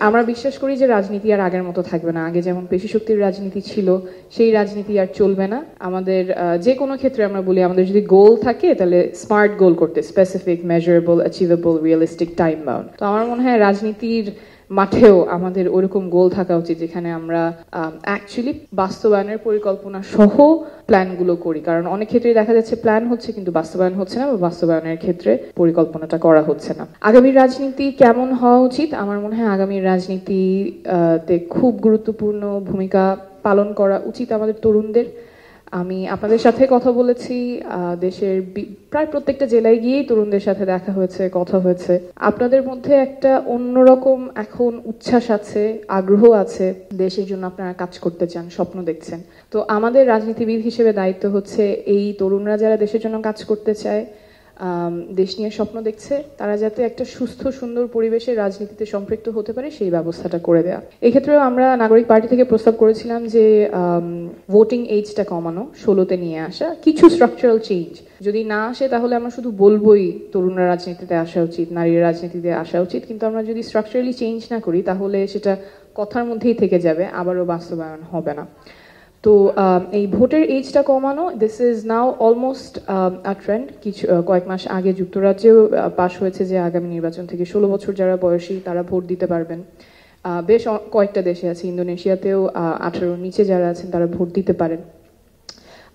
আমরা বিশ্বাস করি যে রাজনীতি আর আগের মতো থাকবে না। আগে যেমন পেশিশক্তির রাজনীতি ছিল, সেই রাজনীতি আর চলবে না। আমাদের যে কোনো ক্ষেত্রে আমরা বলি, আমাদের যদি গোল থাকে তাহলে স্মার্ট গোল করতে, specific, measurable, achievable, realistic, time bound. তো আমার মনে হয় রাজনীতির মাঠেও আমাদের ওরকম গোল থাকা উচিত যেখানে আমরা অ্যাকচুয়ালি বাস্তবায়নের পরিকল্পনা সহ প্ল্যানগুলো করি। কারণ অনেক ক্ষেত্রে দেখা যাচ্ছে প্ল্যান হচ্ছে কিন্তু বাস্তবায়ন হচ্ছে না, বা বাস্তবায়নের ক্ষেত্রে পরিকল্পনাটা করা হচ্ছে না। আগামীর রাজনীতি কেমন হওয়া উচিত? আমার মনে হয় আগামীর রাজনীতিতে খুব গুরুত্বপূর্ণ ভূমিকা পালন করা উচিত আমাদের তরুণদের। আমি আপনাদের সাথে কথা বলেছি, দেশের প্রায় প্রত্যেকটা জেলায় গিয়েই তরুণদের সাথে দেখা হয়েছে, কথা হয়েছে। আপনাদের মধ্যে একটা অন্যরকম এখন উচ্ছ্বাস আছে, আগ্রহ আছে, দেশের জন্য আপনারা কাজ করতে চান, স্বপ্ন দেখছেন। তো আমাদের রাজনীতিবিদ হিসেবে দায়িত্ব হচ্ছে এই তরুণরা যারা দেশের জন্য কাজ করতে চায়, দেশ নিয়ে স্বপ্ন দেখছে, তারা যাতে একটা সুস্থ সুন্দর পরিবেশে রাজনীতিতে সম্পৃক্ত হতে পারে সেই ব্যবস্থাটা করে দেওয়া। এক্ষেত্রেও আমরা নাগরিক পার্টি থেকে প্রস্তাব করেছিলাম যে ভোটিং এজটা কমানো, 16তে নিয়ে আসা, কিছু স্ট্রাকচারাল চেঞ্জ যদি না আসে তাহলে আমরা শুধু বলবোই তরুণরা রাজনীতিতে আসা উচিত, নারীরা রাজনীতিতে আসা উচিত, কিন্তু আমরা যদি স্ট্রাকচারালি চেঞ্জ না করি তাহলে সেটা কথার মধ্যেই থেকে যাবে, আবারও বাস্তবায়ন হবে না। তো এই ভোটের এজটা কমানো, this is now almost a trend. কিছু কয়েক মাস আগে যুক্তরাজ্যেও পাশ হয়েছে যে আগামী নির্বাচন থেকে 16 বছর যারা বয়সী তারা ভোট দিতে পারবেন। বেশ কয়েকটা দেশে আছে, ইন্দোনেশিয়াতেও 18 নিচে যারা আছেন তারা ভোট দিতে পারেন।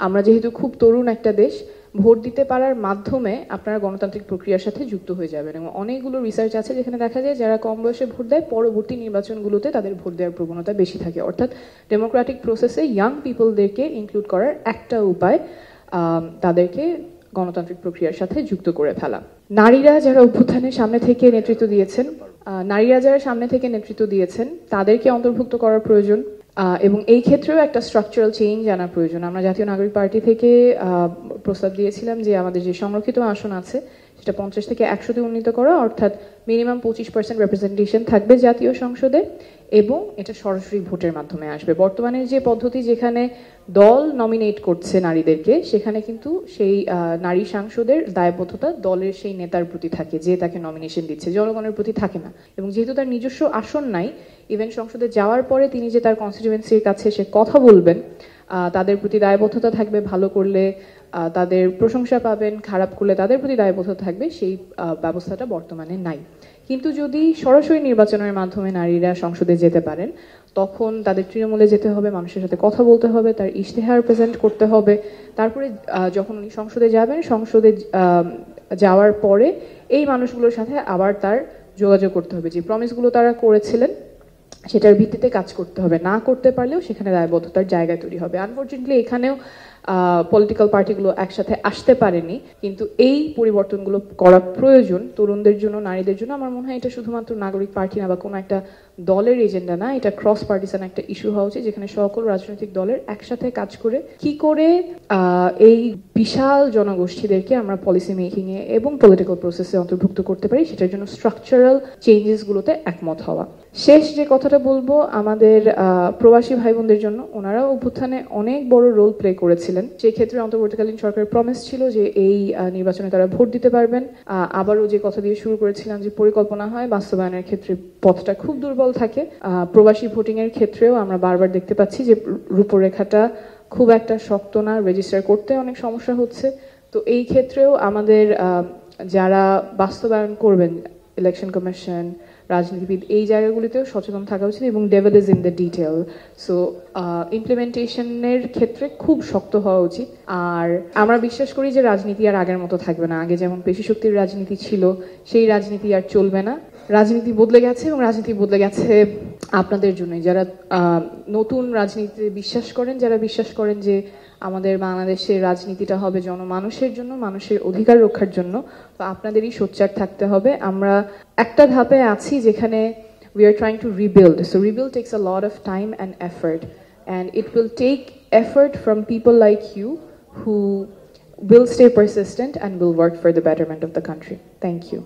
আমরা যেহেতু খুব তরুণ একটা দেশ, ভোট দিতে পারার মাধ্যমে আপনারা গণতান্ত্রিক প্রক্রিয়ার সাথে যুক্ত হয়ে যাবেন, এবং অনেকগুলো রিসার্চ আছে যেখানে দেখা যায় যারা কম বয়সে ভোট দেয় পরবর্তী নির্বাচনগুলোতে তাদের ভোট দেওয়ার প্রবণতা বেশি থাকে। অর্থাৎ ডেমোক্রেটিক প্রসেসে ইয়াং পিপলদেরকে ইনক্লুড করার একটা উপায় তাদেরকে গণতান্ত্রিক প্রক্রিয়ার সাথে যুক্ত করে ফেলা। নারীরা যারা অভ্যুত্থানের সামনে থেকে নেতৃত্ব দিয়েছেন তাদেরকে অন্তর্ভুক্ত করার প্রয়োজন, এবং এই ক্ষেত্রেও একটা স্ট্রাকচারাল চেঞ্জ আনা প্রয়োজন। আমরা জাতীয় নাগরিক পার্টি থেকে প্রস্তাব দিয়েছিলাম যে আমাদের যে সংরক্ষিত আসন আছে সেটা 50 থেকে 100-তে উন্নীত করা, অর্থাৎ মিনিমাম 25% রিপ্রেজেন্টেশন থাকবে জাতীয় সংসদে, এবং এটা সরাসরি ভোটের মাধ্যমে আসবে। বর্তমানের যে পদ্ধতি যেখানে দল নমিনেট করছে নারীদেরকে, সেখানে কিন্তু সেই নারী সাংসদের দায়বদ্ধতা দলের সেই নেতার প্রতি থাকে যে তাকে নমিনেশন দিচ্ছে, জনগণের প্রতি থাকে না। এবং যেহেতু তার নিজস্ব আসন নাই, ইভেন সংসদে যাওয়ার পরে তিনি যে তার কনস্টিটিউয়েন্সির কাছে সে কথা বলবেন, তাদের প্রতি দায়বদ্ধতা থাকবে, ভালো করলে তাদের প্রশংসা পাবেন, খারাপ করলে তাদের প্রতি দায়বদ্ধতা থাকবে, সেই ব্যবস্থাটা বর্তমানে নাই। কিন্তু যদি সরাসরি নির্বাচনের মাধ্যমে নারীরা সংসদে যেতে পারেন, তখন তাদের তৃণমূলে যেতে হবে, মানুষের সাথে কথা বলতে হবে, তার ইশতেহার প্রেজেন্ট করতে হবে। তারপরে যখন উনি সংসদে যাবেন, সংসদে যাওয়ার পরে এই মানুষগুলোর সাথে আবার তার যোগাযোগ করতে হবে, যে প্রমিসগুলো তারা করেছিলেন সেটার ভিত্তিতে কাজ করতে হবে। না করতে পারলেও সেখানে দায়বদ্ধতার জায়গা তৈরি হবে। আনফর্চুনেটলি এখানেও পলিটিক্যাল পার্টিগুলো একসাথে আসতে পারেনি, কিন্তু এই পরিবর্তনগুলো করা প্রয়োজন তরুণদের জন্য, নারীদের জন্য। আমার মনে হয় এটা শুধুমাত্র নাগরিক পার্টি না বা কোনো একটা দলের এজেন্ডা না, এটা ক্রস পার্টিসান একটা ইস্যু হওয়া উচিত, যেখানে সকল রাজনৈতিক দলের একসাথে কাজ করে কি করে এই বিশাল জনগোষ্ঠীদেরকে আমরা পলিসি মেকিং এ এবং পলিটিক্যাল প্রসেসে অন্তর্ভুক্ত করতে পারি, সেটার জন্য স্ট্রাকচারাল চেঞ্জেস গুলোতে একমত হওয়া। শেষ যে কথাটা বলবো, আমাদের প্রবাসী ভাই বোনদের জন্য, ওনারাও অভ্যুত্থানে অনেক বড় রোল প্লে করেছিলেন। সেই ক্ষেত্রে অন্তর্বর্তীকালীন সরকারের প্রমিস ছিল যে এই নির্বাচনে তারা ভোট দিতে পারবেন। আবারও যে কথা দিয়ে শুরু করেছিলাম যে পরিকল্পনা হয়, বাস্তবায়নের ক্ষেত্রে পথটা খুব দুর্বল থাকে। প্রবাসী ভোটিং এর ক্ষেত্রেও আমরা বারবার দেখতে পাচ্ছি যে রূপরেখাটা খুব একটা শক্ত না, রেজিস্টার করতে অনেক সমস্যা হচ্ছে। তো এই ক্ষেত্রেও আমাদের যারা বাস্তবায়ন করবেন, ইলেকশন কমিশন, রাজনীতিবিদ, এই জায়গাগুলিতেও সচেতন থাকা উচিত, এবং devil is in the detail. So ইমপ্লিমেন্টেশনের ক্ষেত্রে খুব শক্ত হওয়া উচিত। আর আমরা বিশ্বাস করি যে রাজনীতি আর আগের মতো থাকবে না। আগে যেমন পেশিশক্তির রাজনীতি ছিল, সেই রাজনীতি আর চলবে না। রাজনীতি বদলে গেছে, এবং রাজনীতি বদলে গেছে আপনাদের জন্যই, যারা নতুন রাজনীতিতে বিশ্বাস করেন, যারা বিশ্বাস করেন যে আমাদের বাংলাদেশের রাজনীতিটা হবে জনমানুষের জন্য, মানুষের অধিকার রক্ষার জন্য। তো আপনাদেরই সোচ্চার থাকতে হবে। আমরা একটা ধাপে আছি যেখানে we are trying to rebuild. So rebuild takes a lot of time and effort, and it will take effort from people like you who will stay persistent and will work for the betterment of the country. Thank you.